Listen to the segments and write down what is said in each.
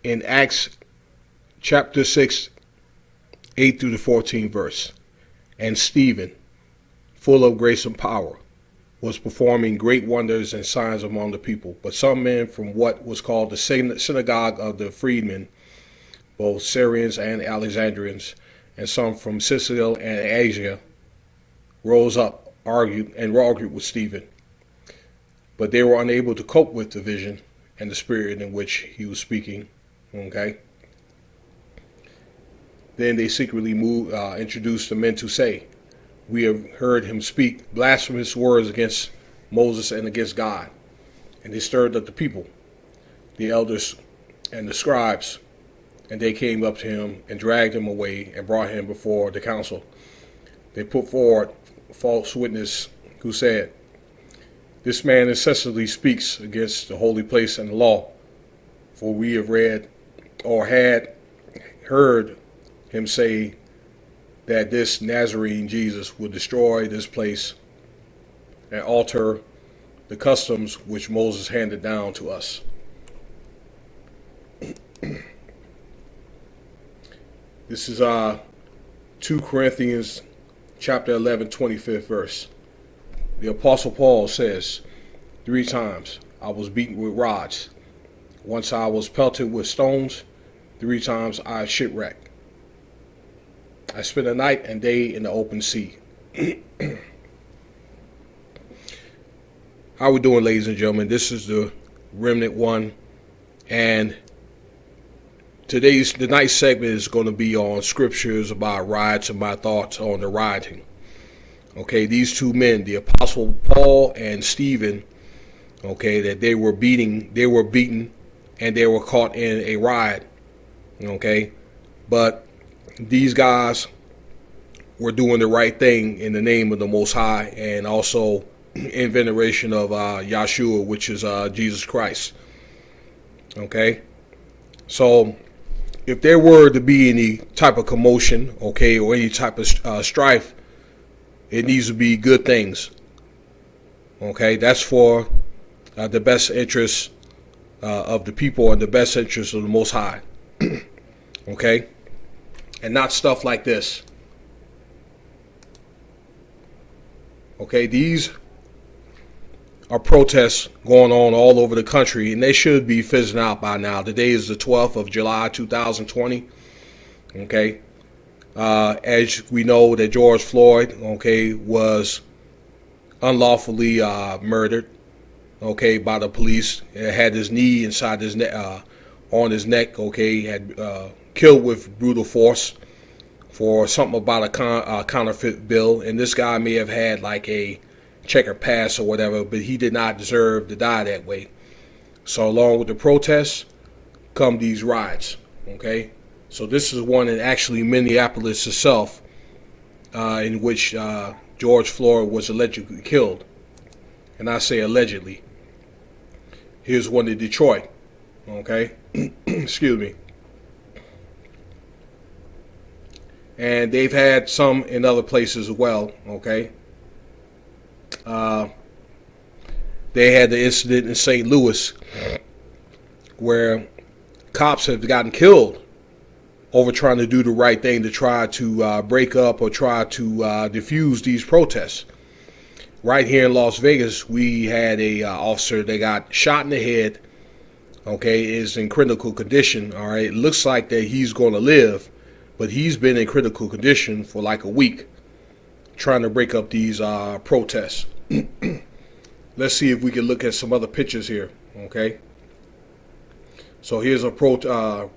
in Acts chapter 6, 8 through the 14th verse. And Stephen, full of grace and power, was performing great wonders and signs among the people. But some men from what was called the synagogue of the freedmen, both Syrians and Alexandrians, and some from Sicily and Asia, rose up, argued with Stephen. But they were unable to cope with the vision and the spirit in which he was speaking. Okay. Then they secretly introduced the men to say, "We have heard him speak blasphemous words against Moses and against God." And they stirred up the people, the elders and the scribes, and they came up to him and dragged him away and brought him before the council. They put forward a false witness who said, "This man incessantly speaks against the holy place and the law, for we have read or had heard him say that this Nazarene Jesus will destroy this place and alter the customs which Moses handed down to us." This is 2 Corinthians chapter 11, 25th verse. The Apostle Paul says, "3 times I was beaten with rods. Once I was pelted with stones. 3 times I shipwrecked. I spent a night and day in the open sea." How we doing, ladies and gentlemen? This is the Remnant One, and the night segment is going to be on scriptures about riots and my thoughts on the rioting. Okay, these 2 men, the Apostle Paul and Stephen, okay, that they were beaten, and they were caught in a riot. Okay, but these guys were doing the right thing in the name of the Most High, and also in veneration of Yahshua, which is Jesus Christ. Okay, so if there were to be any type of commotion, okay, or any type of strife, it needs to be good things. Okay, that's for the best interest of the people and the best interest of the Most High. Okay, and not stuff like this. Okay, these are protests going on all over the country, and they should be fizzing out by now. Today is the 12th of July, 2020. Okay, as we know that George Floyd, okay, was unlawfully murdered, okay, by the police. It had his knee inside his neck, on his neck, okay, had killed with brutal force for something about a counterfeit bill. And this guy may have had like a checker pass or whatever, but he did not deserve to die that way. So along with the protests come these riots. Okay, so this is one in actually Minneapolis itself, in which George Floyd was allegedly killed. And I say allegedly. Here's one in Detroit. Okay, excuse me. And they've had some in other places as well. Okay, they had the incident in St. Louis where cops have gotten killed over trying to do the right thing to try to break up or try to diffuse these protests. Right here in Las Vegas, we had a officer that got shot in the head. Okay, is in critical condition. All right, it looks like that he's going to live, but he's been in critical condition for like a week, trying to break up these protests. Let's see if we can look at some other pictures here. Okay, so here's a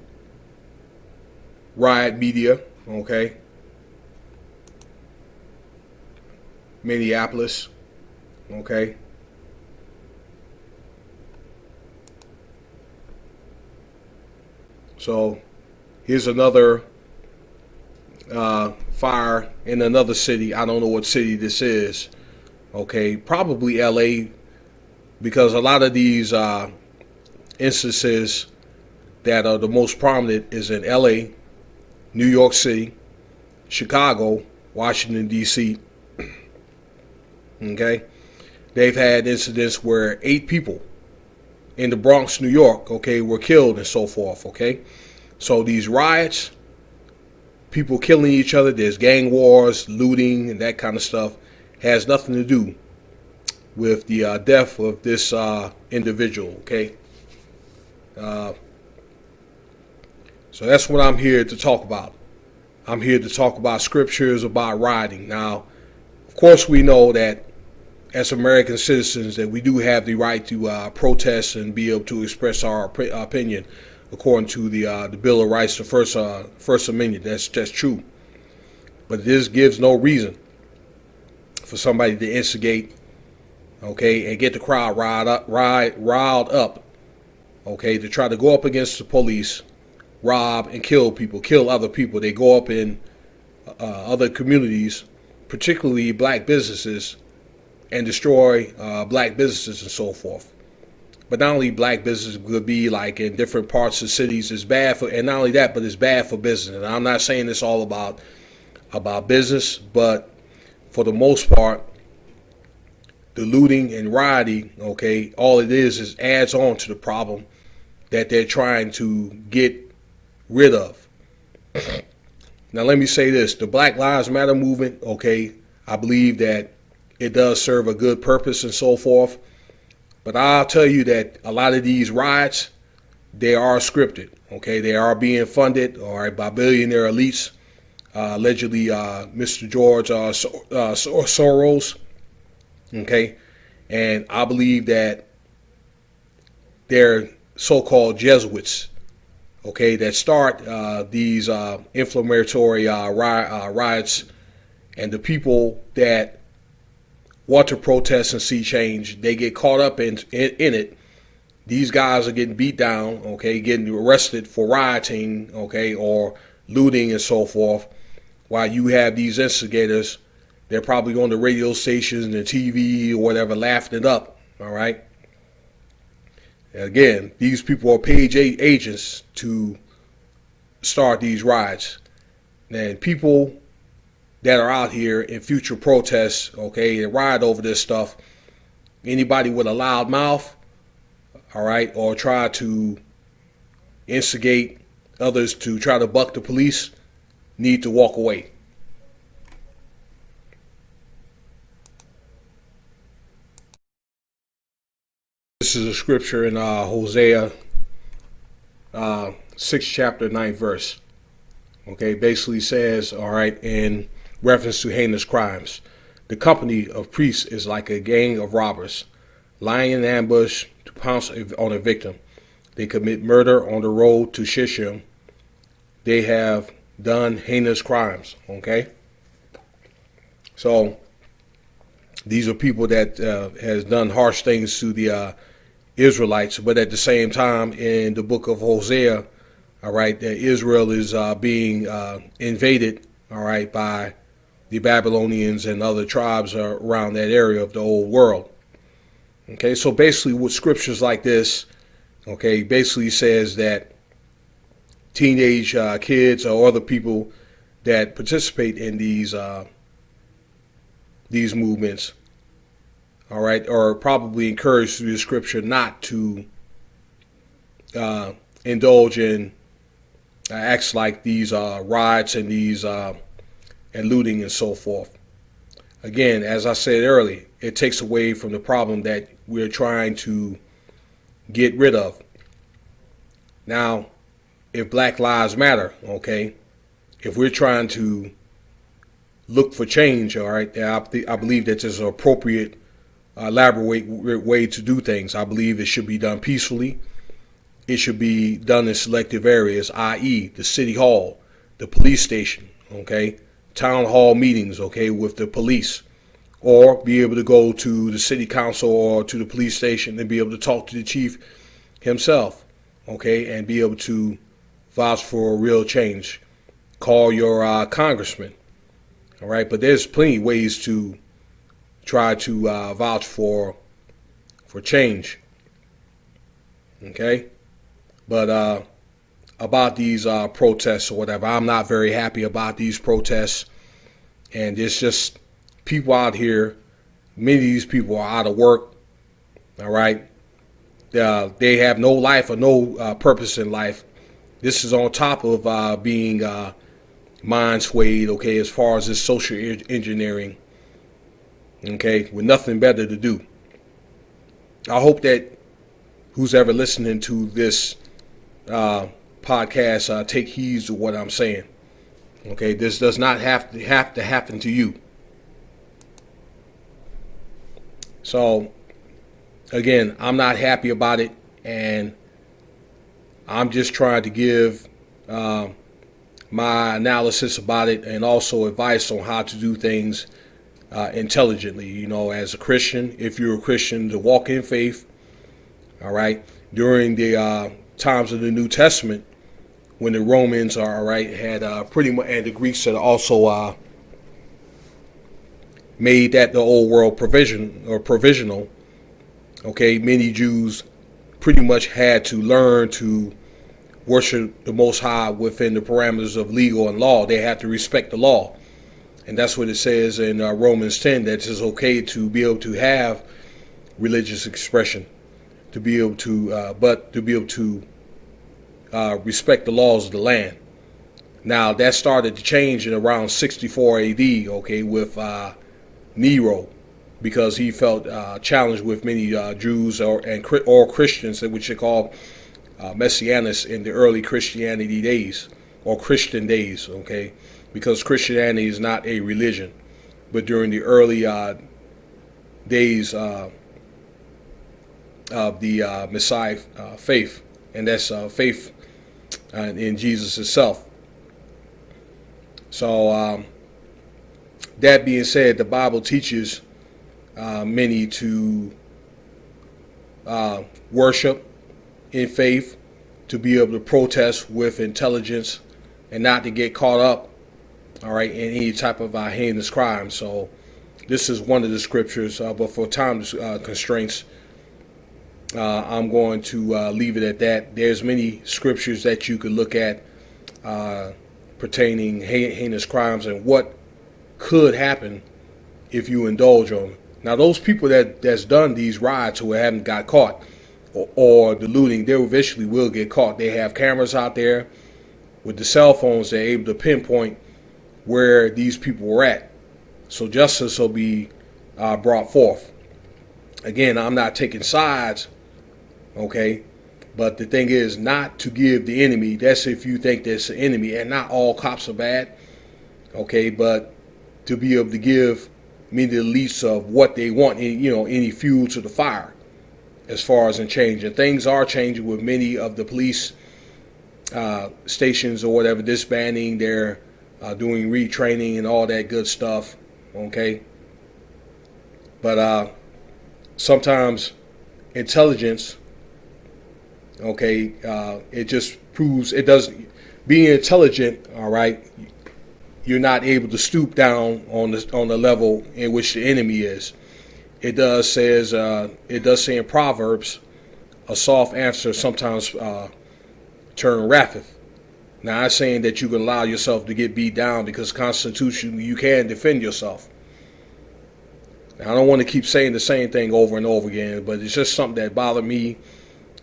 riot media. Okay, Minneapolis. Okay, so here's another fire in another city. I don't know what city this is. Okay, probably LA, because a lot of these instances that are the most prominent is in LA, New York City, Chicago, Washington, D.C. Okay, they've had incidents where 8 people in the Bronx, New York, okay, were killed and so forth, okay? So these riots, people killing each other, there's gang wars, looting, and that kind of stuff, has nothing to do with the death of this individual, okay? So that's what I'm here to talk about. I'm here to talk about scriptures about rioting. Now, of course, we know that as American citizens that we do have the right to protest and be able to express our opinion according to the Bill of Rights, the First Amendment. That's true. But this gives no reason for somebody to instigate, okay, and get the crowd riled up, okay, to try to go up against the police, rob and kill people, kill other people. They go up in other communities, particularly black businesses, and destroy black businesses and so forth. But not only black businesses could be like in different parts of cities, it's bad for, and not only that, but it's bad for business. And I'm not saying it's all about business, but for the most part, the looting and rioting, okay, all it is adds on to the problem that they're trying to get rid of. Now let me say this, the Black Lives Matter movement, okay, I believe that it does serve a good purpose and so forth. But I'll tell you that a lot of these riots, they are scripted, okay? They are being funded, all right, by billionaire elites, allegedly Mr. George Soros, okay? And I believe that they're so-called Jesuits, okay, that start these inflammatory riots, and the people that want to protest and see change, they get caught up in it. These guys are getting beat down, okay, getting arrested for rioting, okay, or looting and so forth, while you have these instigators, they're probably on the radio stations and the TV or whatever, laughing it up, all right? And again, these people are paid agents to start these riots. And people that are out here in future protests, okay, and riot over this stuff, anybody with a loud mouth, all right, or try to instigate others to try to buck the police, need to walk away. This is a scripture in Hosea 6th chapter 9th verse. Okay, basically says, all right, in reference to heinous crimes, the company of priests is like a gang of robbers, lying in ambush to pounce on a victim. They commit murder on the road to Shishim. They have done heinous crimes, okay? So these are people that has done harsh things to the Israelites, but at the same time, in the book of Hosea, all right, that Israel is being invaded, all right, by the Babylonians and other tribes around that area of the old world. Okay, so basically with scriptures like this, okay, basically says that teenage kids or other people that participate in these movements, all right, are probably encouraged through the scripture not to indulge in acts like these riots and these and looting and so forth. Again, as I said earlier, it takes away from the problem that we're trying to get rid of. Now, if Black Lives Matter, okay, if we're trying to look for change, all right, I believe that there's an appropriate, elaborate way to do things. I believe it should be done peacefully. It should be done in selective areas, i.e. the city hall, the police station, okay, town hall meetings, okay, with the police, or be able to go to the city council or to the police station and be able to talk to the chief himself, okay, and be able to vouch for a real change. Call your congressman, all right, but there's plenty of ways to try to vouch for change, okay. But about these protests or whatever, I'm not very happy about these protests. And it's just people out here, many of these people are out of work, all right, they have no life or no purpose in life. This is on top of being mind swayed, okay, as far as this social engineering, okay, with nothing better to do. I hope that who's ever listening to this podcast take heed to what I'm saying. Okay, this does not have to happen to you. So, again, I'm not happy about it, and I'm just trying to give my analysis about it and also advice on how to do things intelligently. You know, as a Christian, if you're a Christian, to walk in faith. All right, during the times of the New Testament, when the Romans had pretty much, and the Greeks had also made that the old world provisional. Okay, many Jews pretty much had to learn to worship the Most High within the parameters of legal and law. They had to respect the law, and that's what it says in Romans 10, that it's okay to be able to have religious expression, to be able to, but to be able to respect the laws of the land. Now that started to change in around 64 AD, okay, with Nero, because he felt challenged with many Jews or Christians, which they call Messianists in the early Christianity days, or Christian days, okay, because Christianity is not a religion, but during the early days of the Messiah faith, and that's faith in Jesus himself. So that being said, the Bible teaches many to worship in faith, to be able to protest with intelligence, and not to get caught up, all right, in any type of heinous crime. So this is one of the scriptures, but for time constraints, I'm going to leave it at that. There's many scriptures that you could look at pertaining heinous crimes and what could happen if you indulge on them. Now, those people that's done these riots who haven't got caught or the looting, they eventually will get caught. They have cameras out there with the cell phones. They're able to pinpoint where these people were at. So justice will be brought forth. Again, I'm not taking sides, okay? But the thing is not to give the enemy, that's if you think there's an enemy, and not all cops are bad, okay? But to be able to give me the least of what they want, any fuel to the fire as far as in changing. Things are changing with many of the police stations or whatever, disbanding, they're doing retraining and all that good stuff, okay? But sometimes intelligence, okay, it just proves, it doesn't, being intelligent, all right, you're not able to stoop down on the level in which the enemy is. It does say in Proverbs, a soft answer sometimes turn wratheth. Now, I'm saying that you can allow yourself to get beat down, because constitutionally you can defend yourself. Now, I don't want to keep saying the same thing over and over again, but it's just something that bothered me.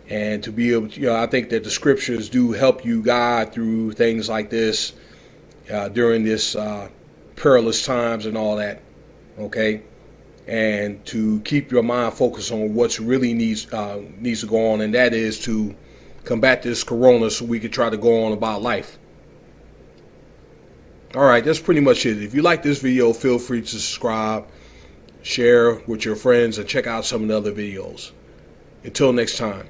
And to be able to, I think that the scriptures do help you guide through things like this during this perilous times and all that, okay? And to keep your mind focused on what's really needs to go on, and that is to combat this corona so we can try to go on about life. All right, that's pretty much it. If you like this video, feel free to subscribe, share with your friends, and check out some of the other videos. Until next time.